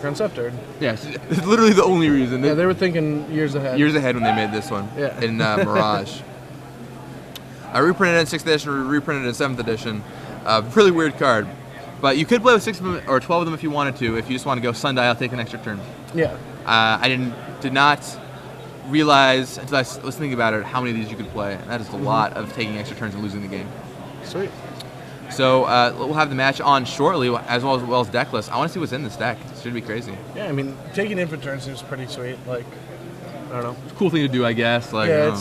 Icecrown Scepter. Yes, it's literally the only reason. Yeah, they were thinking years ahead. Years ahead when they made this one. Yeah. In Mirage. I reprinted it in 6th edition, reprinted it in 7th edition. Really weird card. But you could play with 6 of them or 12 of them if you wanted to. If you just want to go Sundial, take an extra turn. Yeah. I did not realize until I was thinking about it how many of these you could play. And that is a lot of taking extra turns and losing the game. Sweet. So we'll have the match on shortly, as well as deck list. I want to see what's in this deck. It should be crazy. Yeah, I mean, taking infinite turns seems pretty sweet. Like, I don't know. It's a cool thing to do, I guess. Like, yeah,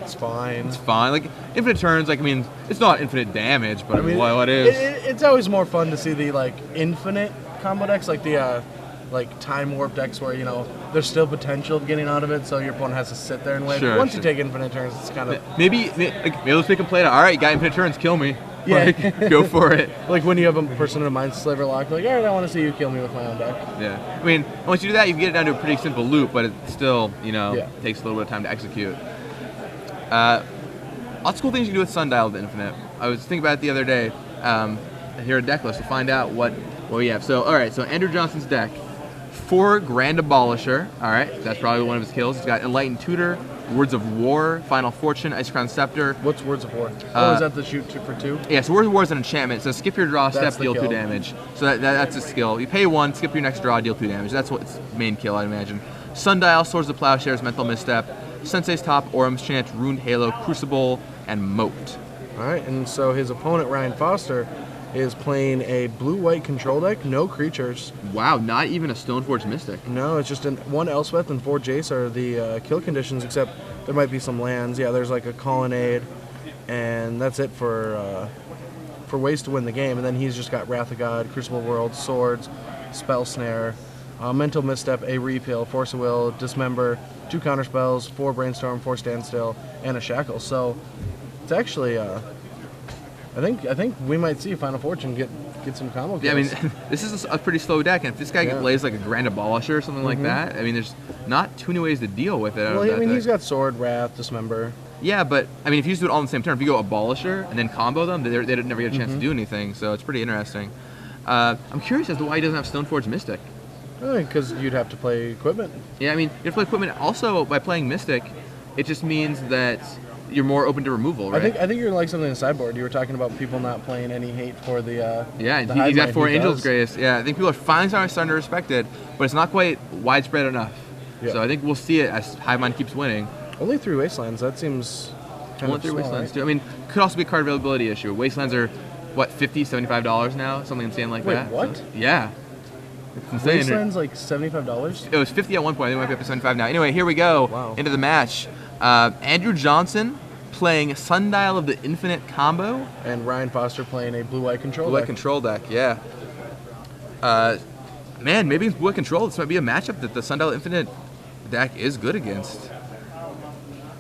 it's fine. It's fine. Like, infinite turns, like, I mean, it's not infinite damage, but I mean, what is? It's always more fun to see the, like, infinite combo decks, like the, like, time warp decks where, you know, there's still potential of getting out of it, so your opponent has to sit there and wait. Sure, Once you take infinite turns, it's kind of... Maybe let's make them play it. All right, you got infinite turns, kill me. Yeah. Like, go for it. Like when you have a person in a Mind Slaver lock, like, all right, I want to see you kill me with my own deck. Yeah. I mean, once you do that, you can get it down to a pretty simple loop, but it still, you know, takes a little bit of time to execute. Lots of cool things you can do with Sundial to Infinite. I was thinking about it the other day. Here at deck list to find out what we have. So, all right, so Andrew Johnson's deck. 4 Grand Abolisher. All right, that's probably one of his kills. He's got Enlightened Tutor, Words of War, Final Fortune, Icecrown Scepter. What's Words of War? Is that the shoot 2 for 2? Yeah, so Words of War is an enchantment. So skip your draw, That's step, deal 2 damage. So that's a skill. You pay 1, skip your next draw, deal 2 damage. That's what's main kill, I'd imagine. Sundial, Swords of Plowshares, Mental Misstep, Sensei's Top, Orum's Chant, Runed Halo, Crucible, and Moat. All right, and so his opponent, Ryan Foster, is playing a blue-white control deck, no creatures. Wow, not even a Stoneforge Mystic. No, it's just 1 Elspeth and 4 Jace are the kill conditions, except there might be some lands. Yeah, there's like a Colonnade, and that's it for ways to win the game. And then he's just got Wrath of God, Crucible World, Swords, Spell Snare, Mental Misstep, a Repeal, Force of Will, Dismember, 2 counterspells, 4 Brainstorm, 4 Standstill, and a Shackle. So it's actually... I think we might see Final Fortune get some combo kills. Yeah, I mean, this is a pretty slow deck, and if this guy plays like a Grand Abolisher or something like that, I mean, there's not too many ways to deal with it. Well, I mean, he's got Sword, Wrath, Dismember. Yeah, but, I mean, if you just do it all in the same turn, if you go Abolisher and then combo them, they'd never get a chance to do anything, so it's pretty interesting. I'm curious as to why he doesn't have Stoneforge Mystic. Because you'd have to play Equipment. Yeah, I mean, you have to play Equipment. Also, by playing Mystic, it just means that you're more open to removal, right? I think you're like something in the sideboard. You were talking about people not playing any hate for the yeah, the he's got 4 Angel's does. Grace. Yeah, I think people are finally starting to respect it, but it's not quite widespread enough. Yeah. So I think we'll see it as Hive Mind keeps winning. Only 3 Wastelands. That seems kind Only of 3 small, Wastelands right? too. I mean, could also be a card availability issue. Wastelands are what, $50, $75 now, something insane like that. Wait, what? So, yeah. It's insane. Wasteland's like $75? It was 50 at one point. They might be up to 75 now. Anyway, here we go into the match. Andrew Johnson playing Sundial of the Infinite combo. And Ryan Foster playing a blue-white control Blue-white deck. control deck, yeah. Man, maybe it's blue-white control. This might be a matchup that the Sundial Infinite deck is good against.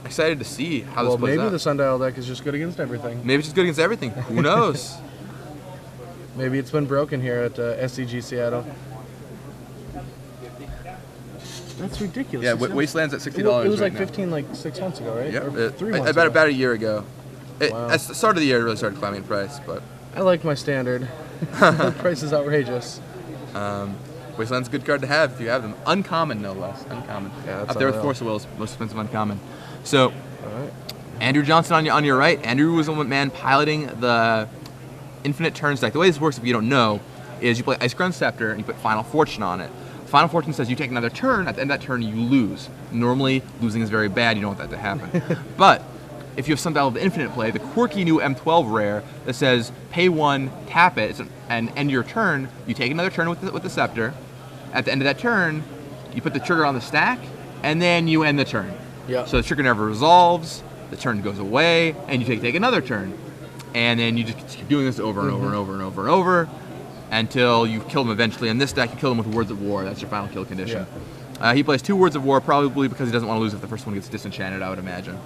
Excited to see how this plays out. Maybe the Sundial deck is just good against everything. Maybe it's just good against everything. Who knows? Maybe it's been broken here at SCG Seattle. That's ridiculous. Yeah, Wasteland's at $60 It was right like now. 15, like 6 months ago, right? Yep. Or 3 months ago. About a year ago. Wow. At the start of the year, it really started climbing in price. But I like my standard. The price is outrageous. Wasteland's a good card to have if you have them. Uncommon, no less. Uncommon. Yeah, that's up there with unreal. Force of Will's most expensive uncommon. So, All right. Andrew Johnson on your right. Andrew was the man piloting the Infinite Turns deck. The way this works, if you don't know, is you play Icecrown Scepter and you put Final Fortune on it. Final Fortune says you take another turn. At the end of that turn, you lose. Normally, losing is very bad. You don't want that to happen. But if you have Sundial of the Infinite play, the quirky new M12 rare that says pay 1, tap it, and end your turn, you take another turn with the Scepter. At the end of that turn, you put the trigger on the stack, and then you end the turn. Yeah. So the trigger never resolves, the turn goes away, and you take another turn. And then you just keep doing this over and over and over and over and over until you kill them eventually. In this deck, you kill them with Words of War. That's your final kill condition. Yeah. He plays 2 Words of War, probably because he doesn't want to lose if the first one gets disenchanted, I would imagine.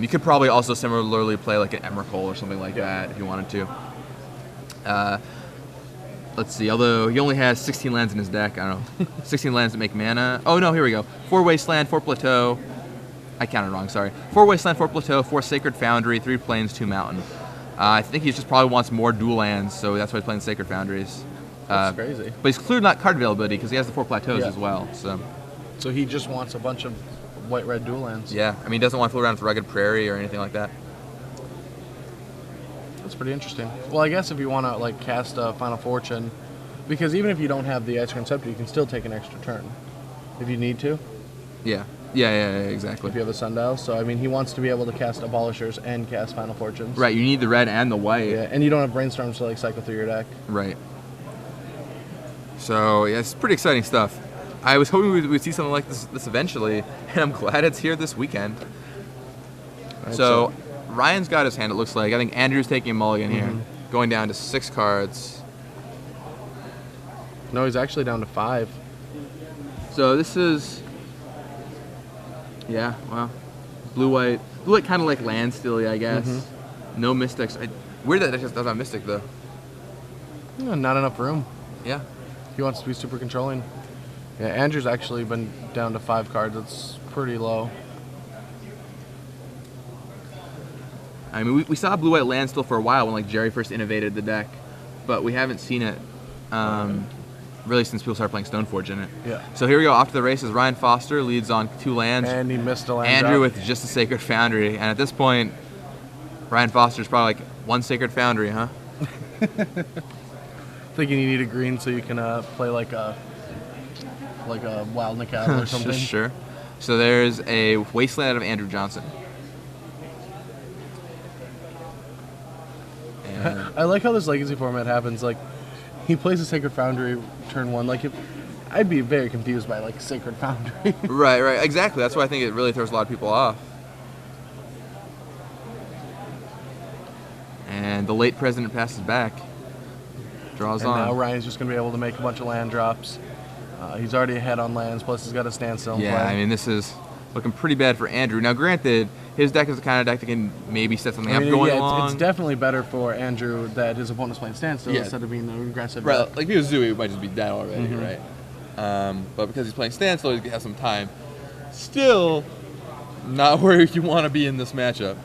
You could probably also similarly play like an Emrakul or something like that if you wanted to. Let's see, although he only has 16 lands in his deck, I don't know, 16 lands that make mana. Oh no, here we go. 4 Wasteland, 4 Plateau. I counted wrong, sorry. 4 Wasteland, 4 Plateau, 4 Sacred Foundry, 3 Plains, 2 Mountain. I think he just probably wants more dual lands, so that's why he's playing Sacred Foundries. That's crazy. But he's clearly not card availability because he has the 4 plateaus Yeah. as well. So he just wants a bunch of white-red dual lands. Yeah, I mean, he doesn't want to fool around with Rugged Prairie or anything like that. That's pretty interesting. Well, I guess if you want to like cast a Final Fortune, because even if you don't have the Ice Cream Scepter, you can still take an extra turn if you need to. Yeah. Yeah, exactly. If you have a Sundial. So, I mean, he wants to be able to cast Abolishers and cast Final Fortunes. Right, you need the red and the white. Yeah, and you don't have Brainstorms to like cycle through your deck. Right. So, yeah, it's pretty exciting stuff. I was hoping we'd see something like this eventually, and I'm glad it's here this weekend. Right, So, Ryan's got his hand, it looks like. I think Andrew's taking a mulligan here, going down to 6 cards. No, he's actually down to 5. So, this is... Yeah, well, blue-white. Blue-white kind of like land steely, I guess. No Mystics. Weird that it just doesn't have Mystic, though. No, not enough room. Yeah. He wants to be super controlling. Yeah, Andrew's actually been down to 5 cards. It's pretty low. I mean, we saw blue-white land still for a while when like Jerry first innovated the deck, but we haven't seen it really since people started playing Stoneforge in it. Yeah. So here we go, off to the races. Ryan Foster leads on 2 lands. And he missed a land Andrew drop. with just a Sacred Foundry. And at this point, Ryan Foster's probably like 1 Sacred Foundry, huh? Thinking you need a green so you can play like a Wild Nickel or something. Sure. So there's a Wasteland out of Andrew Johnson. And I like how this Legacy format happens. Like, he plays a Sacred Foundry turn 1. Like, I'd be very confused by like Sacred Foundry. right, exactly. That's why I think it really throws a lot of people off. And the late president passes back. Draws And on. now Ryan's just going to be able to make a bunch of land drops. He's already ahead on lands, plus he's got a standstill in Yeah, play. I mean, this is looking pretty bad for Andrew. Now, granted, his deck is the kind of deck that can maybe set something up going along. It's definitely better for Andrew that his opponent's playing standstill Yeah. instead of being an aggressive Right, deck. like if he was Zoo, he might just be dead already, right? But because he's playing standstill, he has some time. Still, not where you want to be in this matchup.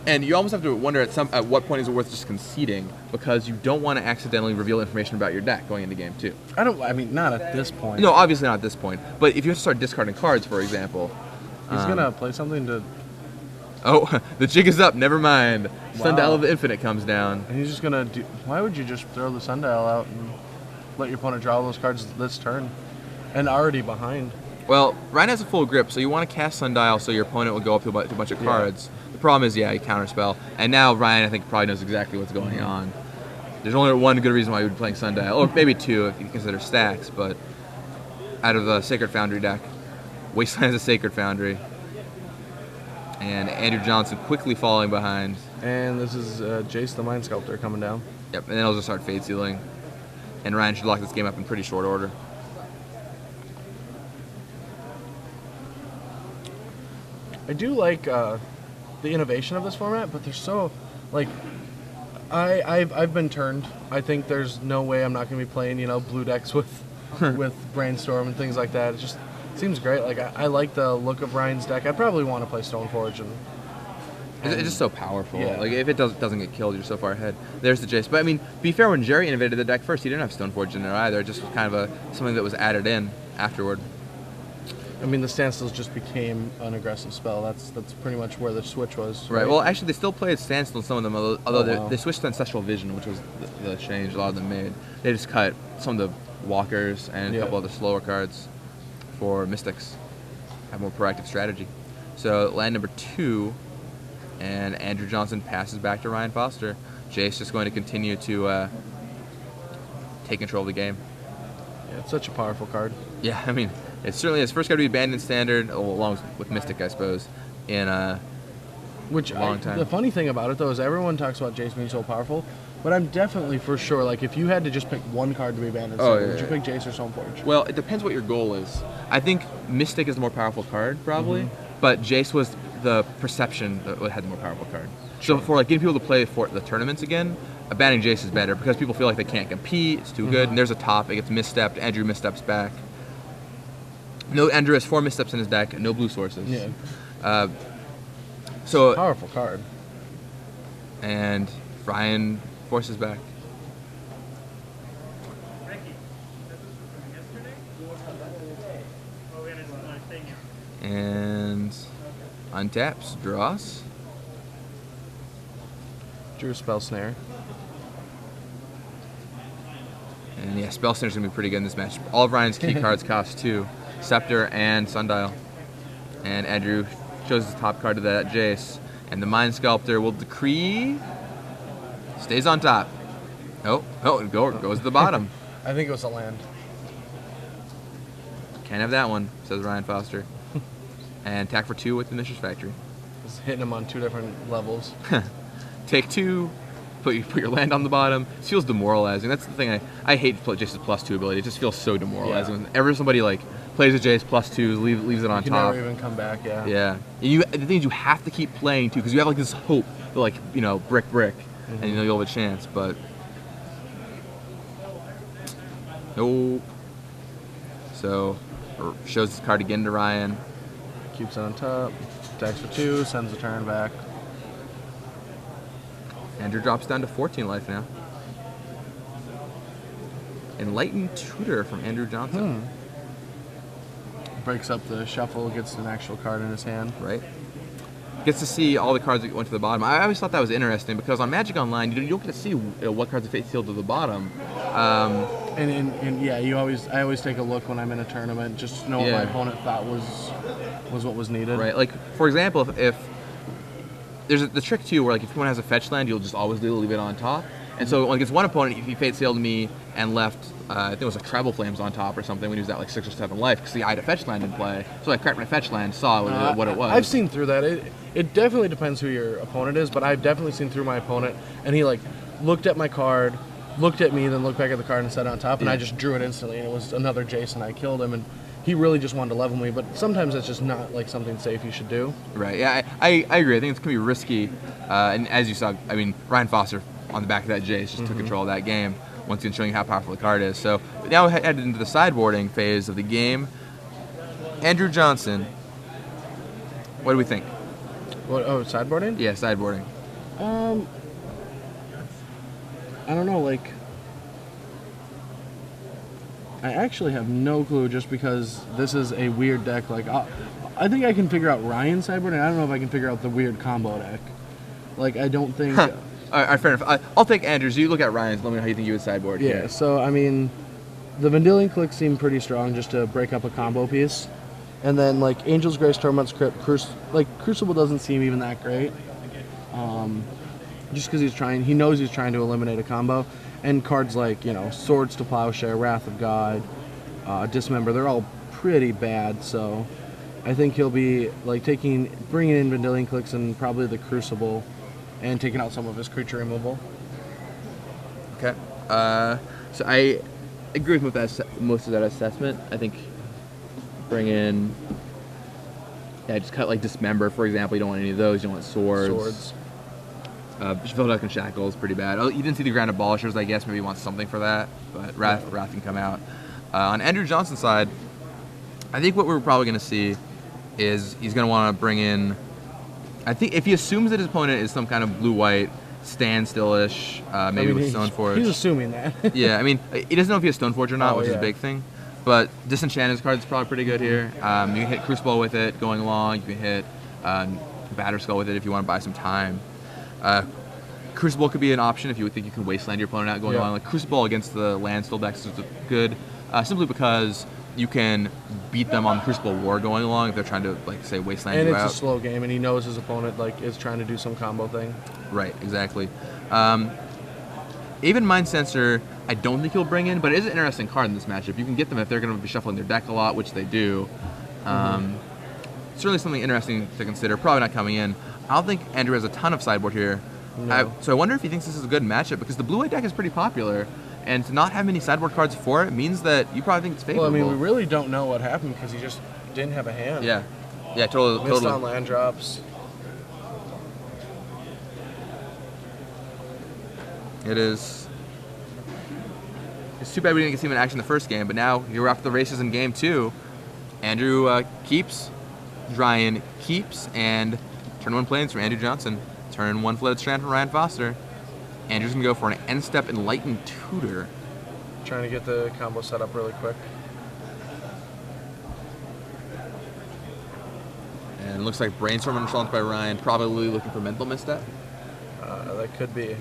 And you almost have to wonder at what point is it worth just conceding, because you don't want to accidentally reveal information about your deck going into game 2. I mean, not at this point. No, obviously not at this point. But if you have to start discarding cards, for example. He's going to play something to... Oh, the jig is up, never mind. Sundial Wow. of the Infinite comes down. And he's just going to do... Why would you just throw the Sundial out and let your opponent draw all those cards this turn? And already behind. Well, Ryan has a full grip, so you want to cast Sundial so your opponent will go up to a bunch of cards. The problem is, you counterspell. And now Ryan, I think, probably knows exactly what's going on. There's only one good reason why you would be playing Sundial, or maybe 2 if you consider stacks, but out of the Sacred Foundry deck, Wasteland is a Sacred Foundry. And Andrew Johnson quickly falling behind. And this is Jace the Mind Sculptor coming down. Yep, and then he'll just start Fate Sealing. And Ryan should lock this game up in pretty short order. I do like the innovation of this format, but they're so, like, I've been turned. I think there's no way I'm not going to be playing, blue decks with Brainstorm and things like that. It just seems great. Like, I like the look of Ryan's deck. I probably want to play Stoneforge. It's just so powerful. Yeah. Like, if it doesn't get killed, you're so far ahead. There's the Jace. But, I mean, be fair, when Jerry innovated the deck first, he didn't have Stoneforge in there either. It just was kind of something that was added in afterward. I mean, the standstills just became an aggressive spell. That's pretty much where the switch was. Right. Well, actually, they still played standstill in some of them, although wow. they switched to Ancestral Vision, which was the change a lot of them made. They just cut some of the walkers and a couple other slower cards for Mystics. Have more proactive strategy. So land number 2, and Andrew Johnson passes back to Ryan Foster. Jace just going to continue to take control of the game. Yeah, it's such a powerful card. Yeah, I mean, it's certainly his first card to be banned in Standard, along with Mystic, I suppose, in a long time. The funny thing about it, though, is everyone talks about Jace being so powerful, but I'm definitely for sure, like, if you had to just pick one card to be banned in Standard, would you pick Jace or Stoneforge? Well, it depends what your goal is. I think Mystic is the more powerful card, probably, but Jace was the perception that had the more powerful card. So for like getting people to play for the tournaments again, banning Jace is better because people feel like they can't compete, it's too good, and there's a top, it gets misstepped, Andrew missteps back. No, Andrew has 4 missteps in his deck, no blue sources. Yeah. So powerful card. And Ryan forces back. And untaps, draws. Drew Spell Snare. And yeah, Spell Snare's gonna be pretty good in this match. All of Ryan's key cards cost 2. Scepter and Sundial. And Andrew shows his top card to that Jace. And the Mind Sculptor will decree. Stays on top. Oh, it goes to the bottom. I think it was a land. Can't have that one, says Ryan Foster. And attack for 2 with the Mishra's Factory. Just hitting him on 2 different levels. Take 2, put your land on the bottom. It feels demoralizing. That's the thing I hate Jace's +2 ability. It just feels so demoralizing. Yeah. Whenever somebody like plays a Jace +2, leaves it on you top. Never even come back, yeah. Yeah. The thing is, you have to keep playing too, because you have like this hope that like, you know, brick, and you know you'll have a chance, but nope. So shows his card again to Ryan. Keeps it on top. Attacks for 2, sends the turn back. Andrew drops down to 14 life now. Enlightened Tutor from Andrew Johnson. Breaks up the shuffle, gets an actual card in his hand. Right. Gets to see all the cards that went to the bottom. I always thought that was interesting because on Magic Online, you don't get to see what cards are fate sealed to the bottom. And yeah, I always take a look when I'm in a tournament, just to know what my opponent thought was what was needed. Right. Like for example, if there's the trick too, where like if someone has a fetch land, you'll just always leave it on top. And so against one opponent, if he fate sealed me and left, I think it was like Tribal Flames on top or something when he was at like 6 or 7 life, because I had a fetch land in play. So I cracked my fetch land, saw what it was. I've seen through that. It definitely depends who your opponent is, but I've definitely seen through my opponent, and he like looked at my card, looked at me, then looked back at the card and set it on top, and I just drew it instantly, and it was another Jason. I killed him, and he really just wanted to level me, but sometimes that's just not like something safe you should do. Right. Yeah, I agree. I think it's gonna be risky, and as you saw, I mean, Ryan Foster on the back of that Jace just took control of that game. Once again, showing how powerful the card is. So now we're headed into the sideboarding phase of the game. Andrew Johnson, what do we think? What? Oh, sideboarding? Yeah, sideboarding. I don't know. Like, I actually have no clue, just because this is a weird deck. Like, I think I can figure out Ryan's sideboarding. I don't know if I can figure out the weird combo deck. Like, I don't think. All right, fair enough. I'll take Andrews. You look at Ryan's. Let me know how you think you would sideboard. Yeah, here. So, I mean, the Vendilion Click seemed pretty strong just to break up a combo piece. And then, like, Angel's Grace, Torment's Crypt, Crucible doesn't seem even that great. Just because he knows he's trying to eliminate a combo. And cards like, you know, Swords to Plowshare, Wrath of God, Dismember, they're all pretty bad. So, I think he'll be, like, bringing in Vendilion Clicks and probably the Crucible, and taking out some of his creature removal. Okay. So I agree with most of that assessment. I think bring in, just cut like Dismember, for example. You don't want any of those. You don't want Swords. Philadelphia Shackle is pretty bad. Oh, you didn't see the Grand Abolishers, I guess. Maybe you want something for that. But Wrath can come out. On Andrew Johnson's side, I think what we're probably going to see is he's going to want to bring in, I think if he assumes that his opponent is some kind of blue-white standstill-ish, maybe with Stoneforge. He's assuming that. Yeah, I mean, he doesn't know if he has Stoneforge or not, which is a yeah. big thing. But Disenchant his card is probably pretty good here. You can hit Crucible with it going along. You can hit Batterskull with it if you want to buy some time. Crucible could be an option if you think you can wasteland your opponent out going along. Like Crucible against the landstill decks is good, simply because you can beat them on Crucible War going along if they're trying to, like, say, wasteland you out. And it's a slow game, and he knows his opponent like is trying to do some combo thing. Right, exactly. Even Mind Sensor, I don't think he'll bring in, but it is an interesting card in this matchup. You can get them if they're going to be shuffling their deck a lot, which they do. Certainly something interesting to consider. Probably not coming in. I don't think Andrew has a ton of sideboard here. No. So I wonder if he thinks this is a good matchup, because the blue-white deck is pretty popular. And to not have many sideboard cards for it means that you probably think it's favorable. Well, I mean, we really don't know what happened because he just didn't have a hand. Yeah, totally. Missed on land drops. It is. It's too bad we didn't get to see him in action the first game, but now you're off the races in game 2. Andrew keeps, Ryan keeps, and turn 1 planes from Andrew Johnson. Turn 1 Flooded Strand from Ryan Foster. Andrew's gonna go for an end-step Enlightened Tutor. Trying to get the combo set up really quick. And it looks like Brainstorm Underslaughter by Ryan, probably looking for Mental Misstep. That could be.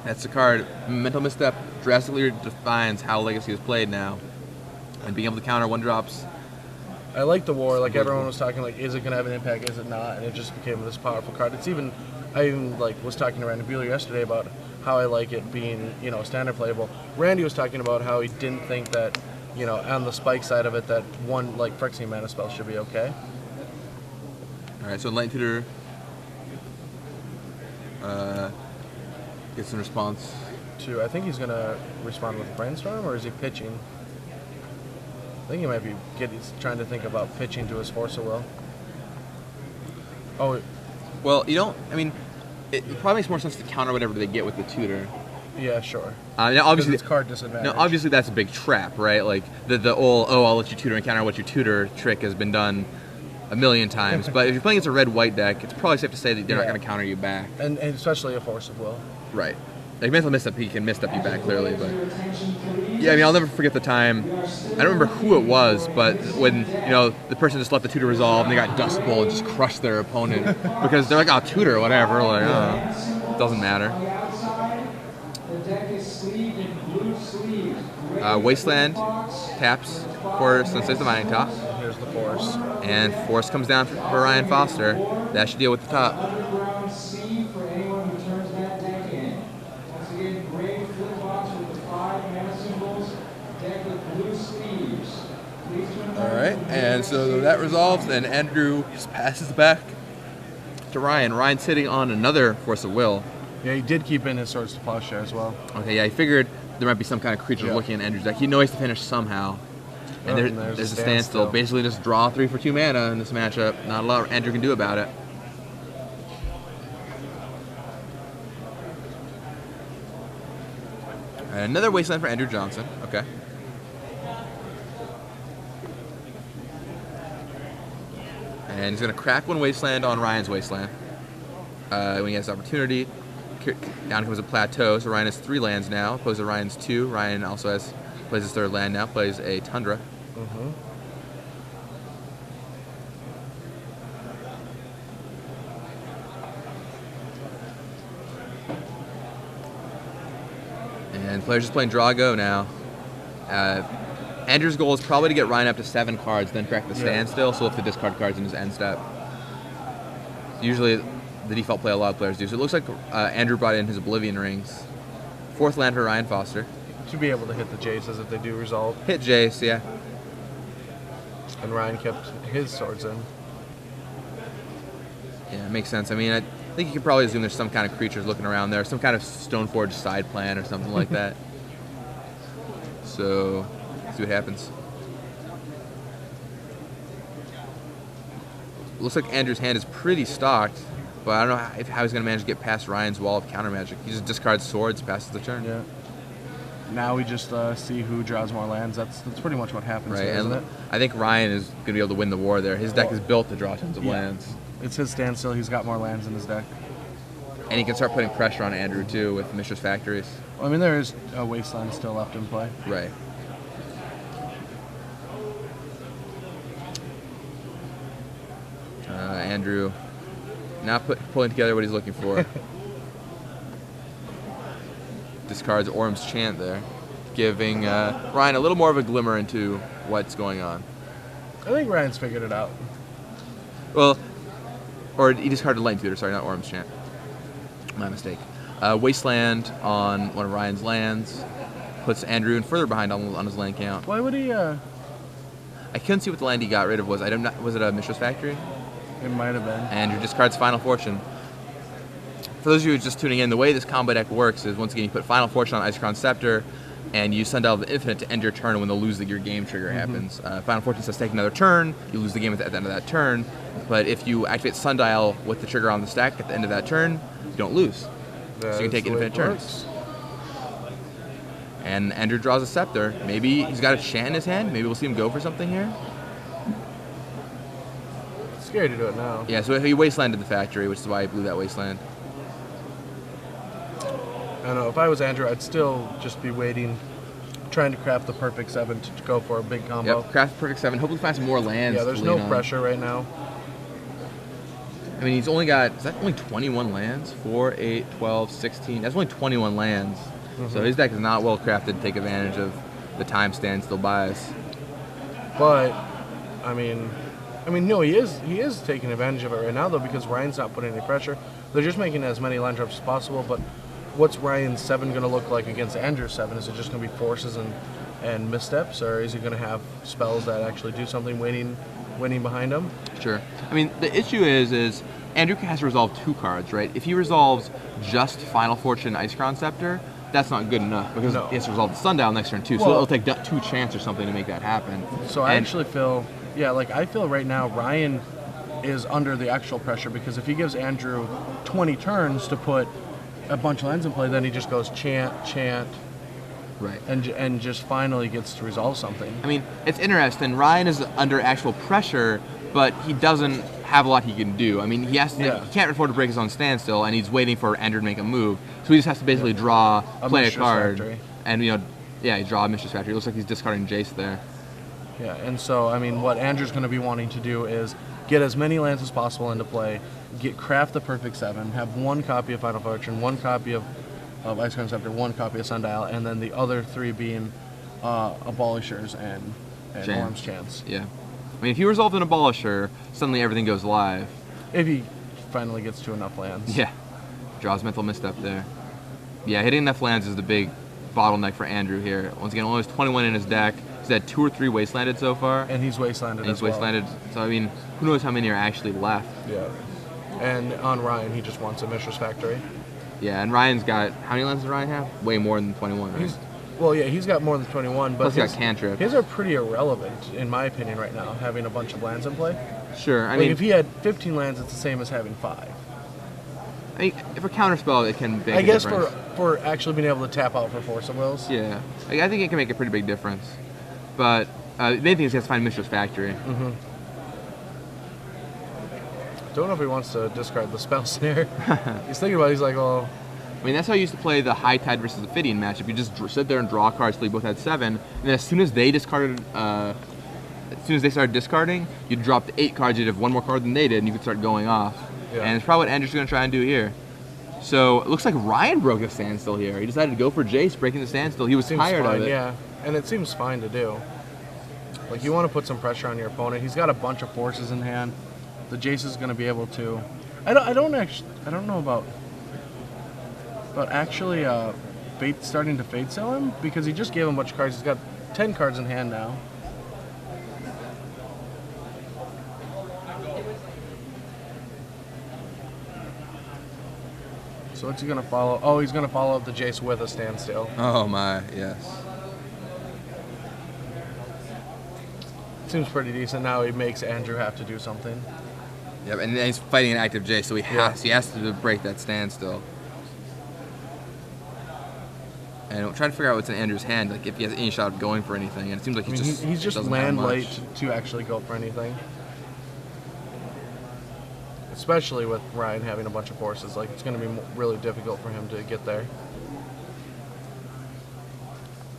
That's the card. Mental Misstep drastically defines how Legacy is played now. And being able to counter 1-drops. I like the war. Like everyone was talking, like, is it going to have an impact? Is it not? And it just became this powerful card. It's even, I even like was talking to Randy Buehler yesterday about how I like it being, you know, standard playable. Randy was talking about how he didn't think that, you know, on the spike side of it, that one like Phyrexian mana spell should be okay. All right, so Enlightened Tutor gets some response. I think he's going to respond with Brainstorm, or is he pitching? I think he might be he's trying to think about pitching to his Force of Will. Oh, well, you don't. I mean, it probably makes more sense to counter whatever they get with the tutor. yeah, sure. Now, obviously, it's card disadvantage. now, obviously, that's a big trap, right? Like the old I'll let you tutor and counter what you tutor trick has been done a million times. But if you're playing against a red-white deck, it's probably safe to say that they're not going to counter you back. And especially a Force of Will. Right. Like Mental Misstep, he can misstep you back clearly, but yeah, I mean, I'll never forget the time. I don't remember who it was, but when the person just let the tutor resolve and they got Dust Bowl and just crushed their opponent because they're like, "Oh, tutor, whatever." Like, doesn't matter. Wasteland taps for Sensei's Divining Top. Here's the Force. And Force comes down for Ryan Foster. That should deal with the top. Alright, and so that resolves, and Andrew just passes it back to Ryan. Ryan's sitting on another Force of Will. Yeah, he did keep in his Swords to Plowshare as well. Okay, yeah, he figured there might be some kind of creature looking at Andrew's deck. He knows to finish somehow. And there's a standstill. Basically just draw 3 for 2 mana in this matchup. Not a lot Andrew can do about it. And another Wasteland for Andrew Johnson. Okay. And he's going to crack one Wasteland on Ryan's Wasteland when he has the opportunity. Down comes a Plateau, so Ryan has 3 lands now, opposed to Ryan's 2. Ryan also plays his 3rd land now, plays a Tundra. And players just playing Draw Go now. Andrew's goal is probably to get Ryan up to 7 cards, then crack the standstill, so he'll have to discard cards in his end step. Usually the default play a lot of players do. So it looks like Andrew brought in his Oblivion Rings. 4th land for Ryan Foster. To be able to hit the Jaces if they do resolve. Hit Jace, yeah. And Ryan kept his swords in. Yeah, it makes sense. I mean, I think you could probably assume there's some kind of creatures looking around there, some kind of Stoneforge side plan or something like that. So, see what happens. Looks like Andrew's hand is pretty stocked, but I don't know how he's going to manage to get past Ryan's wall of counter magic. He just discards swords, passes the turn. Yeah. Now we just see who draws more lands. That's pretty much what happens right, here, isn't it? I think Ryan is going to be able to win the war there. His deck is built to draw tons of lands. It's his standstill. He's got more lands in his deck. And he can start putting pressure on Andrew, too, with Mishra's Factories. Well, I mean, there is a Wasteland still left in play. Right. Andrew now pulling together what he's looking for. Discards Orm's Chant there, giving Ryan a little more of a glimmer into what's going on. I think Ryan's figured it out. Well, or he discarded Lightning Tutor, sorry, not Orm's Chant. My mistake. Wasteland on one of Ryan's lands puts Andrew in further behind on his land count. Why would he? I couldn't see what the land he got rid of was. Was it a Mishra's Factory? It might have been. Andrew discards Final Fortune. For those of you who are just tuning in, the way this combo deck works is, once again, you put Final Fortune on Ice-Crown Scepter, and you Sundial of the Infinite to end your turn when the lose your game trigger happens. Final Fortune says take another turn, you lose the game at the end of that turn, but if you activate Sundial with the trigger on the stack at the end of that turn, you don't lose. So you can take infinite turns. And Andrew draws a Scepter. Maybe he's got a Chant in his hand. Maybe we'll see him go for something here. Scary to do it now. Yeah, so he Wastelanded the Factory, which is why he blew that Wasteland. I don't know. If I was Andrew, I'd still just be waiting trying to craft the perfect 7 to go for a big combo. Yep, craft perfect 7. Hopefully find some more lands. Yeah, there's to no lean on. pressure right now. I mean, he's only got, is that only 21 lands? 4, 8, 12, 16. That's only 21 lands. So his deck is not well crafted to take advantage of the time standstill bias. But, I mean, no, he is taking advantage of it right now, though, because Ryan's not putting any pressure. They're just making as many line drops as possible, but what's Ryan's 7 going to look like against Andrew's 7? Is it just going to be forces and missteps, or is he going to have spells that actually do something waiting behind him? Sure. I mean, the issue is Andrew has to resolve 2 cards, right? If he resolves just Final Fortune Ice Crown Scepter, that's not good enough because he has to resolve the Sundial next turn too. So it'll take 2 chance or something to make that happen. So I actually feel, I feel right now Ryan is under the actual pressure, because if he gives Andrew 20 turns to put a bunch of lands in play, then he just goes chant, right, and just finally gets to resolve something. I mean, it's interesting. Ryan is under actual pressure, but he doesn't have a lot he can do. I mean, he can't afford to break his own standstill, and he's waiting for Andrew to make a move. So he just has to basically play a card, Factory. And he draw a Mistress Factory. It looks like he's discarding Jace there. Yeah, and so I mean, what Andrew's going to be wanting to do is get as many lands as possible into play, craft the perfect 7, have 1 copy of Final Fortune, 1 copy of Ice Crown Scepter, 1 copy of Sundial, and then the other 3 being Abolishers and Orm's Chance. Yeah. I mean, if he resolved an Abolisher, suddenly everything goes live. If he finally gets to enough lands. Yeah. Draws Mental Misstep there. Yeah, hitting enough lands is the big bottleneck for Andrew here. Once again, only has 21 in his deck. He's had 2 or 3 Wastelanded so far. And he's Wastelanded as well. So, I mean, who knows how many are actually left. Yeah. And on Ryan, he just wants a Mistress Factory. Yeah, and Ryan's got, how many lands does Ryan have? Way more than 21, right? He's got more than 21, but Plus he's got Cantrip. His are pretty irrelevant, in my opinion, right now, having a bunch of lands in play. Sure, I mean, if he had 15 lands, it's the same as having 5. I mean, for Counterspell, it can make a difference. difference. I guess for actually being able to tap out for Force of Wills. Yeah, I think it can make a pretty big difference. But the main thing is he has to find Mistress Factory. Don't know if he wants to discard the Spell Snare. He's thinking about it, he's like, oh. I mean, that's how you used to play the High Tide versus the Ophidian matchup. You just sit there and draw cards till you both had 7, and then as soon as they started discarding, you dropped 8 cards, you'd have 1 more card than they did, and you could start going off. Yeah. And it's probably what Andrew's going to try and do here. So it looks like Ryan broke the standstill here. He decided to go for Jace, breaking the standstill. He was tired of it. Yeah, and it seems fine to do. Like, you want to put some pressure on your opponent. He's got a bunch of forces in hand. The Jace is going to be able to. I don't know about actually starting to fate sell him, because he just gave him a bunch of cards. He's got 10 cards in hand now. So what's he going to follow? Oh, he's going to follow up the Jace with a standstill. Oh my, yes. Seems pretty decent. Now he makes Andrew have to do something. Yep, and he's fighting an active Jace, so he has to break that standstill. And I'm trying to figure out what's in Andrew's hand, like if he has any shot of going for anything. And it seems like he's just land light to actually go for anything. Especially with Ryan having a bunch of forces, like it's going to be really difficult for him to get there.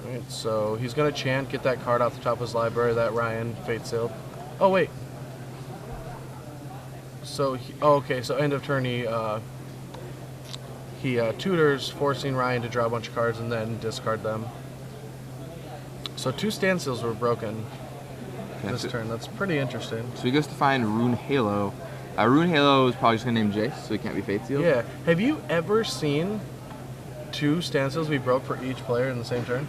Alright, so he's going to chant, get that card off the top of his library that Ryan fate sealed. Oh wait. So okay, so end of turn he tutors, forcing Ryan to draw a bunch of cards and then discard them. So 2 standstills were broken this turn. That's pretty interesting. So he goes to find Rune Halo. Rune Halo is probably just going to name Jace, so he can't be fate sealed. Yeah. Have you ever seen 2 standstills be broke for each player in the same turn?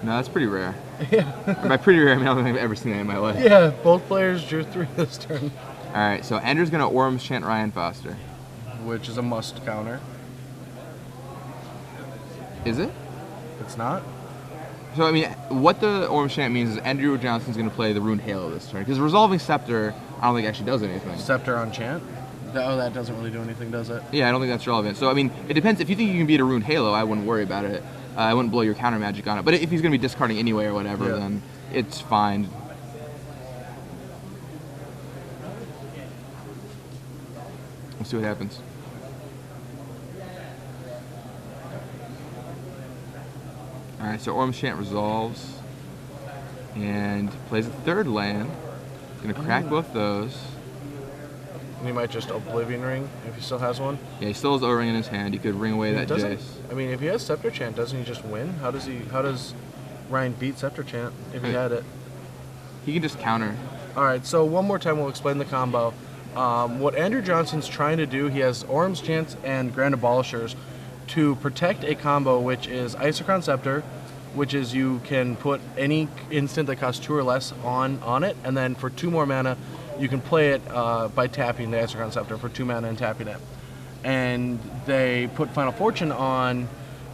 No, that's pretty rare. Yeah. By pretty rare, I mean I don't think I've ever seen that in my life. Yeah, both players drew 3 this turn. Alright, so Andrew's going to Orm's Chant Ryan Foster. Which is a must counter. Is it? It's not? So, I mean, what the Orm's Chant means is Andrew Johnson's going to play the Rune Halo this turn. Because Resolving Scepter, I don't think actually does anything. Scepter on Chant? That doesn't really do anything, does it? Yeah, I don't think that's relevant. So, I mean, it depends. If you think you can beat a Rune Halo, I wouldn't worry about it. I wouldn't blow your counter magic on it. But if he's going to be discarding anyway or whatever, then it's fine. Let's see what happens. All right, so Orm's Chant resolves and plays a third land. Gonna crack both those. And he might just Oblivion Ring if he still has one. Yeah, he still has O-Ring in his hand. He could ring away that Jace. I mean, if he has Scepter Chant, doesn't he just win? How does Ryan beat Scepter Chant if he had it? He can just counter. All right, so one more time we'll explain the combo. What Andrew Johnson's trying to do, he has Orm's Chants and Grand Abolishers to protect a combo, which is Isochron Scepter, which is you can put any instant that costs 2 or less on it, and then for 2 more mana, you can play it by tapping the Isochron Scepter for 2 mana and tapping it. And they put Final Fortune on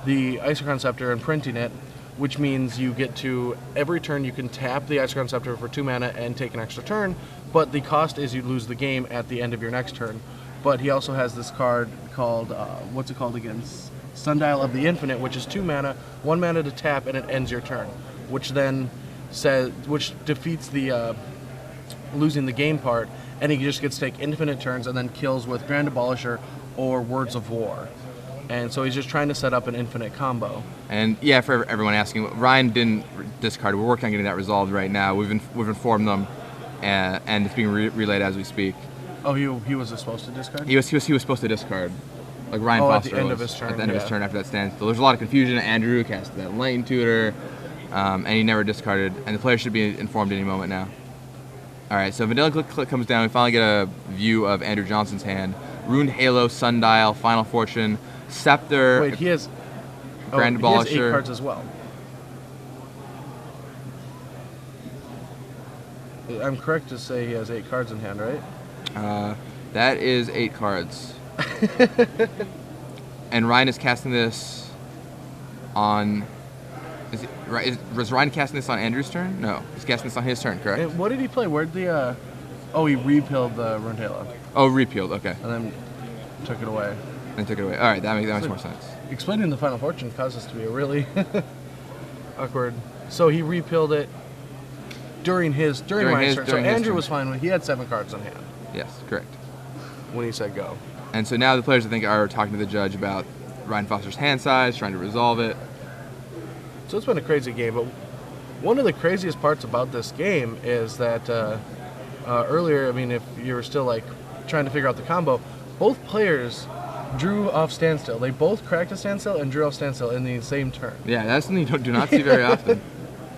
the Isochron Scepter and printing it, which means you get to, every turn you can tap the Isochron Scepter for 2 mana and take an extra turn, but the cost is you lose the game at the end of your next turn. But he also has this card called, what's it called again? Sundial of the Infinite, which is 2 mana, 1 mana to tap, and it ends your turn, which then which defeats the losing the game part, and he just gets to take infinite turns and then kills with Grand Abolisher or Words of War. And so he's just trying to set up an infinite combo. And yeah, for everyone asking, Ryan didn't discard. We're working on getting that resolved right now. We've informed them, and it's being relayed as we speak. Oh, he was supposed to discard? He was supposed to discard. Like Ryan Foster at the end was, of his turn. At the end of his turn after that standstill. There's a lot of confusion. Andrew cast that Lightning Tutor, and he never discarded. And the player should be informed any moment now. All right, so Vanilla Click comes down. We finally get a view of Andrew Johnson's hand. Ruined Halo, Sundial, Final Fortune, Scepter. Wait, he has Grand Abolisher. He has 8 cards as well. I'm correct to say he has 8 cards in hand, right? That is 8 cards. And Ryan is casting this on. Was Ryan casting this on Andrew's turn? No, he's casting this on his turn, correct? And what did he play? Where'd the? Oh, he repealed the Ruined Halo. Oh, repealed. Okay. And then took it away. And took it away. All right, that makes more sense. Explaining the Final Fortune caused this to be a really awkward. So he repealed it during Ryan's turn. So Andrew was fine when he had 7 cards on hand. Yes, correct. When he said go. And so now the players, I think, are talking to the judge about Ryan Foster's hand size, trying to resolve it. So it's been a crazy game, but one of the craziest parts about this game is that earlier, I mean, if you were still like trying to figure out the combo, both players drew off standstill. They both cracked a standstill and drew off standstill in the same turn. Yeah, that's something you do not see very often.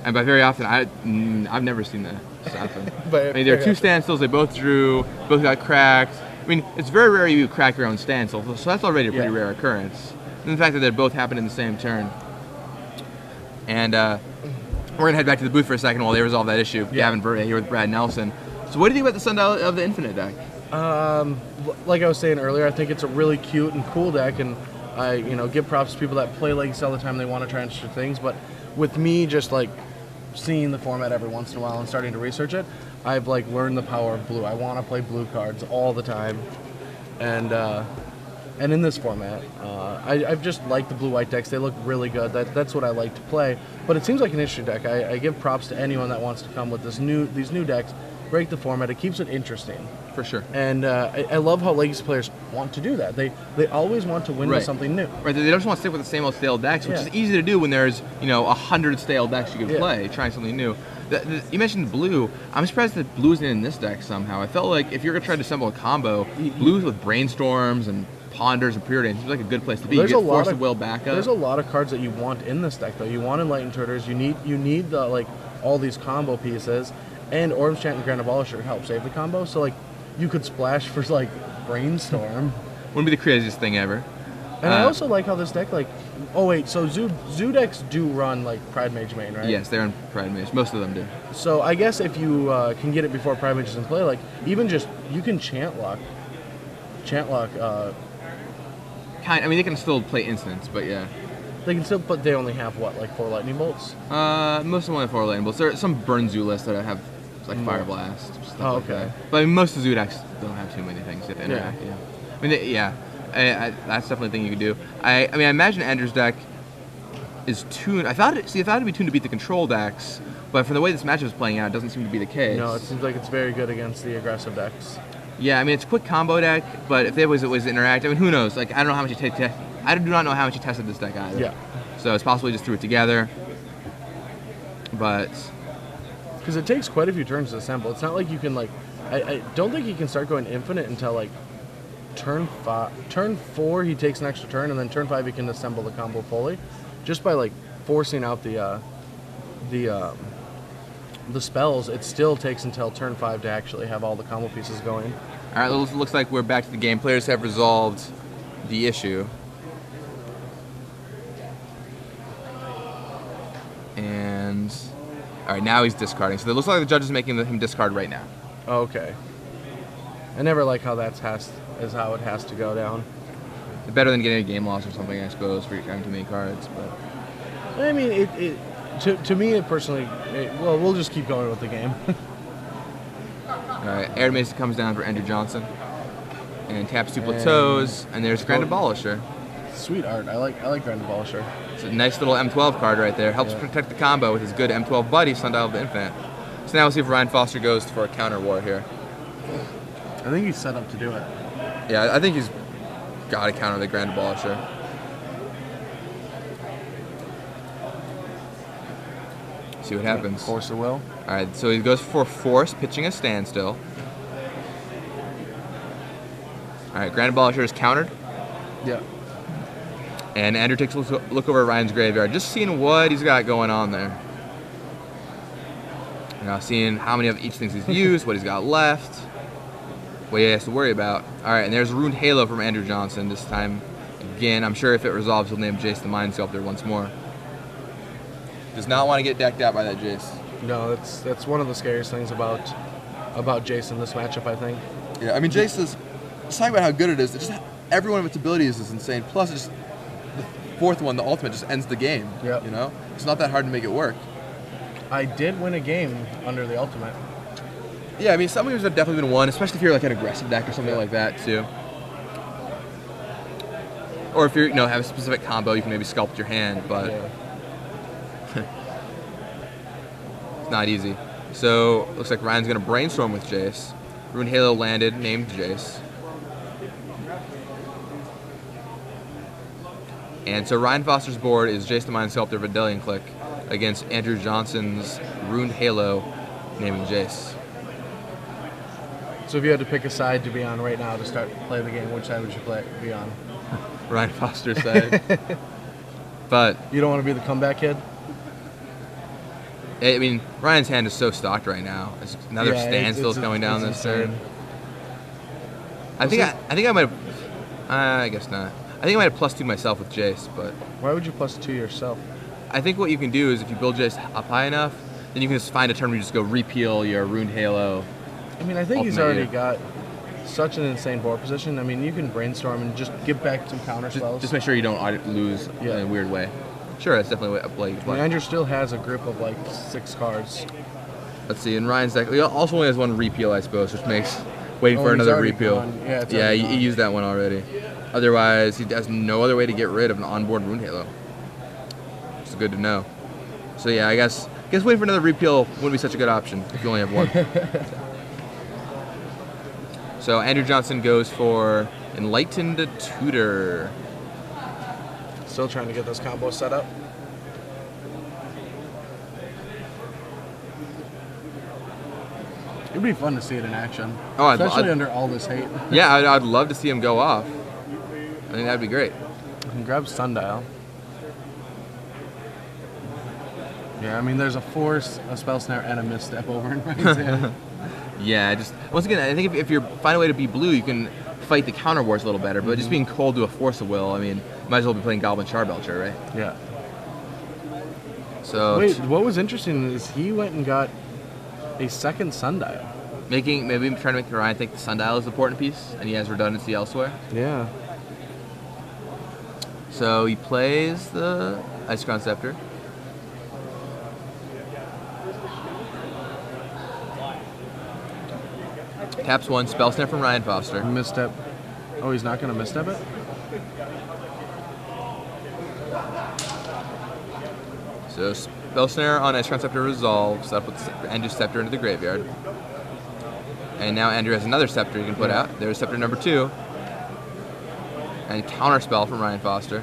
And by very often, I've never seen that happen. But I mean, there are 2 standstills. They both drew, both got cracked. I mean, it's very rare you crack your own standstill, so that's already a pretty rare occurrence. And the fact that they both happened in the same turn. And we're going to head back to the booth for a second while they resolve that issue. Gavin Burt here with Brad Nelson. So what do you think about the Sundial of the Infinite deck? Like I was saying earlier, I think it's a really cute and cool deck, and I give props to people that play Legacy all the time. They want to try interesting things, but with me just like seeing the format every once in a while and starting to research it, I've like learned the power of blue. I want to play blue cards all the time, and in this format, I've just liked the blue-white decks. They look really good. That's what I like to play. But it seems like an interesting deck. I give props to anyone that wants to come with these new decks, break the format. It keeps it interesting. For sure. And I love how Legacy players want to do that. They always want to win with something new. Right. They don't just want to stick with the same old stale decks, which is easy to do when there's 100 stale decks you can play, trying something new. You mentioned blue. I'm surprised that blue isn't in this deck somehow. I felt like if you're gonna try to assemble a combo, blues with Brainstorms and Ponders and Preordained seems like a good place to be. There's you get Force of Will backup. There's a lot of cards that you want in this deck, though. You want Enlightened Tutors. You need the like all these combo pieces, and Orm's Chant and Grand Abolisher help save the combo. So like, you could splash for like Brainstorm. Wouldn't be the craziest thing ever. And I also like how this deck like. Oh wait, so Zoo decks do run like Pride Mage main, right? Yes, they're in Pride Mage. Most of them do. So I guess if you can get it before Pride Mage is in play, like even just you can chant lock. I mean, they can still play instants, but yeah. They can still, but they only have what, like 4 lightning bolts? Most of them only have 4 lightning bolts. There are some burn Zoo lists that have like Fire Blast. Oh, like okay. That. But I mean, most of the Zoo decks don't have too many things you have to interact. Yeah. I mean, that's definitely a thing you could do. I mean, I imagine Andrew's deck is tuned. I thought it'd be tuned to beat the control decks, but from the way this matchup is playing out, it doesn't seem to be the case. No, it seems like it's very good against the aggressive decks. Yeah, I mean, it's a quick combo deck, but if there was a way to interact, I mean, who knows? Like, I don't know how much I do not know how much he tested this deck either. Yeah. So it's possible he just threw it together. But because it takes quite a few turns to assemble. It's not like you can like. I don't think he can start going infinite until like turn 4. He takes an extra turn, and then turn 5 he can assemble the combo fully, just by like forcing out the spells. It still takes until turn 5 to actually have all the combo pieces going. All right, looks like we're back to the game. Players have resolved the issue. And all right, now he's discarding. So it looks like the judge is making him discard right now. Okay. I never like how is how it has to go down. Better than getting a game loss or something, I suppose, for having too many cards. But I mean, to me, it personally, well, we'll just keep going with the game. All right, Air Mason comes down for Andrew Johnson, and taps 2 plateaus, and there's Grand Abolisher. Sweet art. I like Grand Abolisher. It's a nice little M12 card right there. Helps protect the combo with his good M12 buddy, Sundial of the Infinite. So now we'll see if Ryan Foster goes for a counter war here. I think he's set up to do it. Yeah, I think he's got to counter the Grand Abolisher. See what happens. Force of will. All right, so he goes for Force, pitching a standstill. All right, Grand Abolisher is countered. Yeah. And Andrew takes a look over at Ryan's graveyard, just seeing what he's got going on there. You know, seeing how many of each things he's used, what he's got left, what he has to worry about. All right, and there's Ruined Halo from Andrew Johnson this time. Again, I'm sure if it resolves, he'll name Jace the Mind Sculptor once more. Does not want to get decked out by that Jace. No, that's one of the scariest things about Jace in this matchup, I think. Yeah, I mean, Jace is, let's talk about how good it is. It's just every one of its abilities is insane. Plus, it's just the 4th one, the ultimate, just ends the game. Yep. You know? It's not that hard to make it work. I did win a game under the ultimate. Yeah, I mean, some games have definitely been won, especially if you're like an aggressive deck or something like that, too. Or if you have a specific combo, you can maybe sculpt your hand, but it's not easy. So, looks like Ryan's going to brainstorm with Jace. Ruined Halo landed, named Jace. And so Ryan Foster's board is Jace the Mind Sculptor Vidalian Click against Andrew Johnson's Ruined Halo, naming Jace. So if you had to pick a side to be on right now to start play the game, which side would you be on? Ryan Foster's side. But you don't want to be the comeback kid? I mean, Ryan's hand is so stocked right now. It's another standstill's going down this turn. I think I might have. I guess not. I think I might have +2 myself with Jace, but why would you +2 yourself? I think what you can do is if you build Jace up high enough, then you can just find a turn where you just go repeal your Ruined Halo. I mean, I think he's already got such an insane board position. I mean, you can brainstorm and just give back some counter spells. Just make sure you don't lose in a weird way. Sure, that's definitely a play you can play. Andrew still has a grip of like 6 cards. Let's see, in Ryan's deck, he also only has 1 repeal, I suppose, which makes waiting for another repeal. Gone. Yeah, he used that one already. Otherwise, he has no other way to get rid of an onboard Ruined Halo. It's good to know. So yeah, I guess waiting for another repeal wouldn't be such a good option if you only have 1. So Andrew Johnson goes for Enlightened Tutor. Still trying to get this combo set up. It'd be fun to see it in action. Oh, especially under all this hate. Yeah, I'd love to see him go off. I think that'd be great. You can grab Sundial. Yeah, I mean, there's a Force, a Spell Snare, and a Misstep over in Ryan's hand. Yeah, just once again, I think if you find a way to be blue, you can fight the counter wars a little better. But just being cold to a Force of Will, I mean, you might as well be playing Goblin Charbelcher, right? Yeah. So wait, what was interesting is he went and got a second Sundial. Maybe trying to make Ryan think the Sundial is the important piece, and he has redundancy elsewhere. Yeah. So he plays the Icecrown Scepter. Taps 1, Spell Snap from Ryan Foster. Misstep. Oh, he's not going to misstep it? So Spell Snare on Icecrown Scepter resolves. That puts Andrew's Scepter into the graveyard. And now Andrew has another Scepter he can put out. There's Scepter number 2. And Counter Spell from Ryan Foster.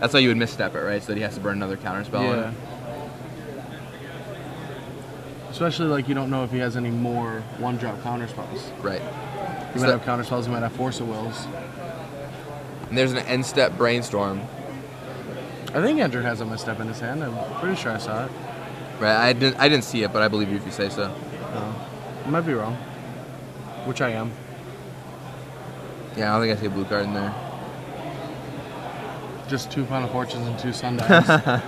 That's why you would misstep it, right? So that he has to burn another counter spell on Yeah. it. Especially like you don't know if he has any more one-drop counter spells. Right. He might have counter spells. He might have Force of Wills. And there's an end-step Brainstorm. I think Andrew has a misstep in his hand. I'm pretty sure I saw it. Right. I didn't see it, but I believe you if you say so. I might be wrong. Which I am. Yeah, I don't think I see a blue card in there. Just 2 Final Fortunes and 2 Sundials.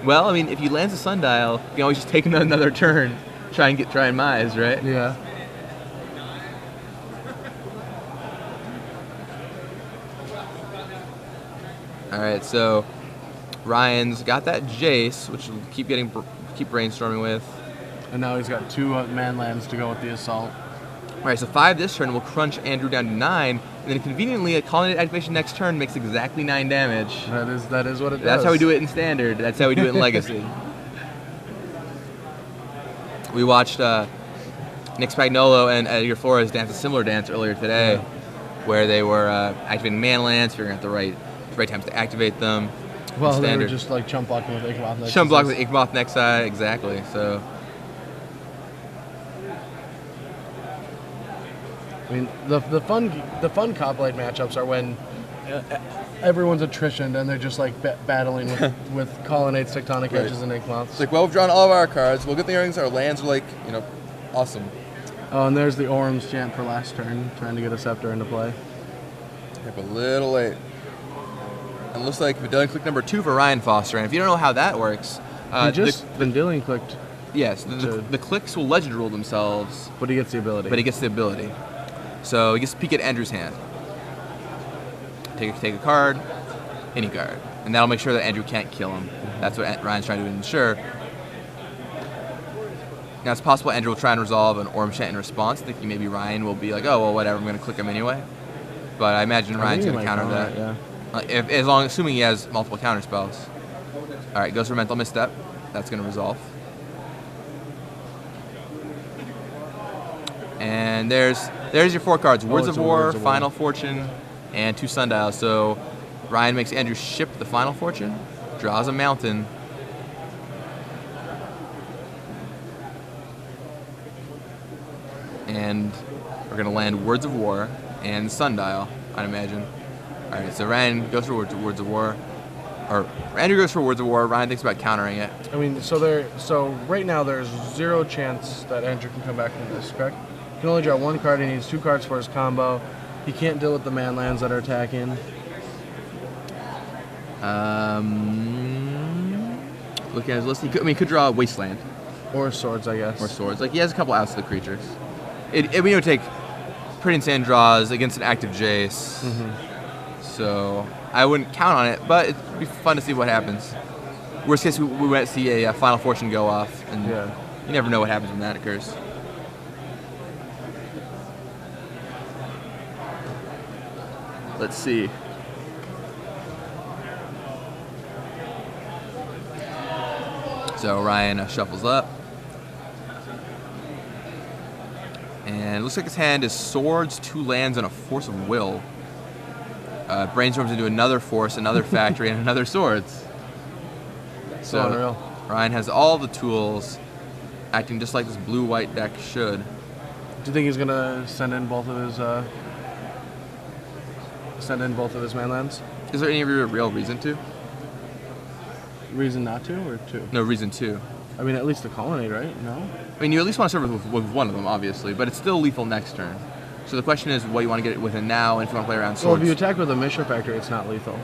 Well, I mean, if he lands a Sundial, you can always just take another turn, try and Mize, right? Yeah. All right, so Ryan's got that Jace, which will keep brainstorming with. And now he's got 2 man lands to go with the assault. All right, so 5 this turn will crunch Andrew down to 9, and then conveniently a Colonnade activation next turn makes exactly 9 damage. That is what it does. That's how we do it in Standard. That's how we do it in Legacy. We watched Nick Spagnuolo and Edgar Flores dance a similar dance earlier today, where they were activating man lands, figuring out the right times to activate them. Well, they were just like chump blocking with Ichmoth next. Chump blocking with Ichmoth next side, exactly. So, I mean, the fun Cop Blade matchups are when everyone's attrition and they're just like battling with Colonnades, Tectonic Edges, and Ichmoths. It's like, well, we've drawn all of our cards. We'll get the earrings. Our lands are like, awesome. Oh, and there's the Orm's chant for last turn, trying to get a Scepter into play. Yep, a little late. And looks like Vendilion Click number 2 for Ryan Foster, and if you don't know how that works, he just Vendilion clicked. Yes, the clicks will legend rule themselves. But he gets the ability. So he gets to peek at Andrew's hand. Take a card, any card. And that'll make sure that Andrew can't kill him. That's what Ryan's trying to ensure. Now it's possible Andrew will try and resolve an Orm Chant in response, thinking maybe Ryan will be like, oh, well, whatever, I'm going to click him anyway. But I imagine Ryan's going to counter that. Yeah. Assuming he has multiple counter spells. All right, goes for Mental Misstep. That's going to resolve. And there's your 4 cards: Words of War, Final Fortune, and 2 Sundials. So Ryan makes Andrew ship the Final Fortune, draws a mountain, and we're going to land Words of War and Sundial, I'd imagine. All right, so Ryan goes for Words of War. Or Andrew goes for Words of War. Ryan thinks about countering it. I mean, so right now there's 0 chance that Andrew can come back from this, correct? He can only draw 1 card. He needs 2 cards for his combo. He can't deal with the man lands that are attacking. Look at his list. He could draw a Wasteland. Or swords, I guess. Or swords. Like, he has a couple outs to the creatures. We would take pretty insane draws against an active Jace. Mm-hmm. So I wouldn't count on it, but it'd be fun to see what happens. Worst case, we might see a Final Fortune go off, and you never know what happens when that occurs. Let's see. So Ryan shuffles up. And it looks like his hand is Swords, 2 lands, and a Force of Will. Brainstorms into another Force, another Factory, and another Swords. So unreal. Ryan has all the tools, acting just like this blue-white deck should. Do you think he's gonna send in both of his man lands? Is there any real reason to? Reason not to, or 2? No reason to. I mean, at least the Colonnade, right? No? I mean, you at least want to serve with one of them, obviously, but it's still lethal next turn. So the question is what you want to get with it now, and if you want to play around swords. Well, if you attack with a Mishra Factory, it's not lethal.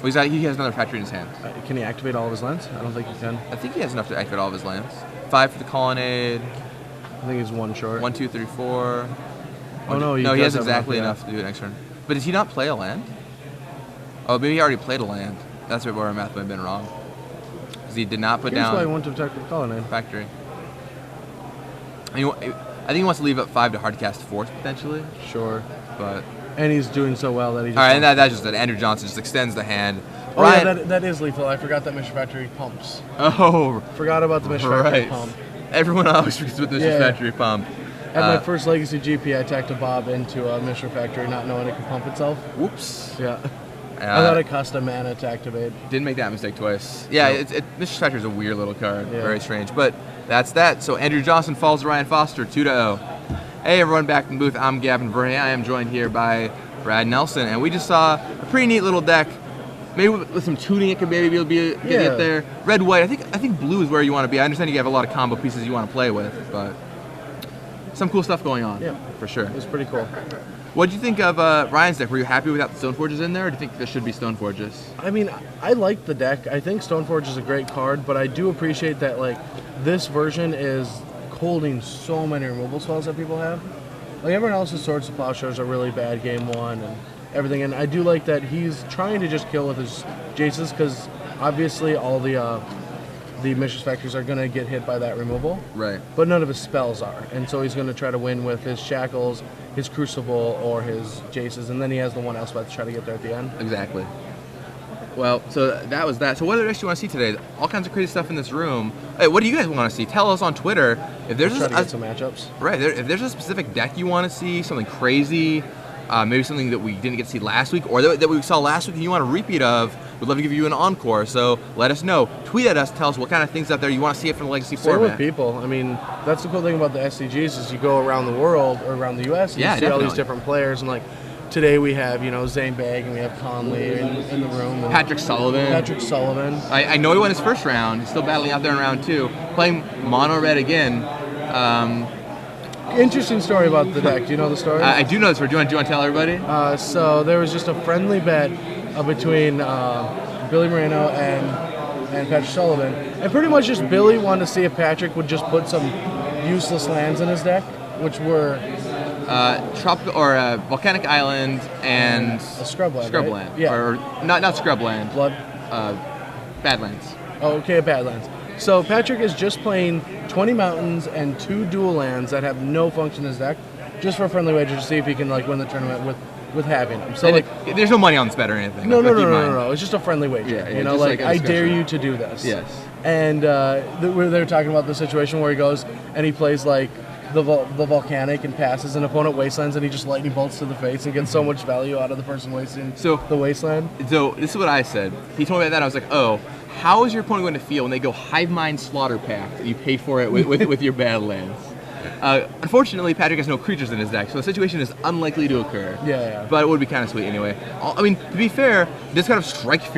Well, he has another Factory in his hand. Can he activate all of his lands? I don't think he can. I think he has enough to activate all of his lands. 5 for the Colonnade. I think he's 1 short. 1, 2, 3, 4. Oh, no, he has exactly enough to do it next turn. But does he not play a land? Oh, maybe he already played a land. That's where our math might have been wrong. Because he did not put down. That's why he wanted to attack with Colonnade. Factory. I think he wants to leave up 5 to hardcast Force potentially. Sure. But. And he's doing so well that he just. All right, and that's just it. Andrew Johnson just extends the hand. Oh, Ryan, yeah, that is lethal. I forgot that Mishra Factory pumps. Oh. Forgot about the Mishra Factory pump. Everyone always forgets with Mishra Factory pump. At my first Legacy GP, I attacked a Bob into a Mishra Factory, not knowing it could pump itself. Whoops. Yeah. I thought it cost a mana to activate. Didn't make that mistake twice. Yeah, Nope. Mr. Spectre is a weird little card. Yeah. Very strange. But that's that. So Andrew Johnson falls to Ryan Foster, 2-0. Hey, everyone, back in the booth. I'm Gavin Verne. I am joined here by Brad Nelson. And we just saw a pretty neat little deck. Maybe with some tuning, it could maybe get there. Red, white. I think blue is where you want to be. I understand you have a lot of combo pieces you want to play with, but some cool stuff going on. Yeah, for sure. It was pretty cool. What did you think of Ryan's deck? Were you happy without the Stoneforges in there, or do you think there should be Stoneforges? I mean, I like the deck. I think Stoneforge is a great card, but I do appreciate that like this version is holding so many removal spells that people have. Like everyone else's Swords to Plowshares are really bad game one and everything, and I do like that he's trying to just kill with his Jaces because obviously all the Mistress Factories are going to get hit by that removal. Right. But none of his spells are, and so he's going to try to win with his Shackles, his Crucible, or his Jaces, and then he has the one Elspeth to try to get there at the end. Exactly. Well, so that was that. So what other decks do you want to see today? All kinds of crazy stuff in this room. Hey, what do you guys want to see? Tell us on Twitter if there's Try to get some matchups. Right. If there's a specific deck you want to see, something crazy, maybe something that we didn't get to see last week, or that we saw last week and you want a repeat of, we'd love to give you an encore. So let us know. Tweet at us. Tell us what kind of things out there you want to see it from the Legacy Same format. with people. I mean, that's the cool thing about the SCGs is you go around the world or around the U.S. and you see all these different players. And like today we have Zane Bagg and we have Conley in the room. And Patrick Sullivan. I know he won his first round. He's still battling out there in round 2. Playing mono red again. Interesting story about the deck. Do you know the story? I do know this. Do you want to tell everybody? So there was just a friendly bet between Billy Moreno and Patrick Sullivan, and pretty much just Billy wanted to see if Patrick would just put some useless lands in his deck, which were Tropical or Volcanic Island and a Scrubland. Scrubland. Right? Yeah. Or not Scrubland. Blood. Badlands. Oh, okay, Badlands. So Patrick is just playing 20 mountains and 2 dual lands that have no function in his deck, just for a friendly wager to see if he can like win the tournament with having them. So and there's no money on this bet or anything. No. It's just a friendly wager. Yeah, like I dare you to do this. Yes. And they're talking about the situation where he goes and he plays like the volcanic and passes an opponent wastelands and he just lightning bolts to the face and gets so much value out of the person wasting the wasteland. So this is what I said. He told me about that. I was like, oh, how is your opponent going to feel when they go Hive Mind Slaughter Pact? You pay for it with your Badlands. Unfortunately, Patrick has no creatures in his deck, so the situation is unlikely to occur. Yeah. But it would be kind of sweet anyway. I mean, to be fair, this kind of strike fear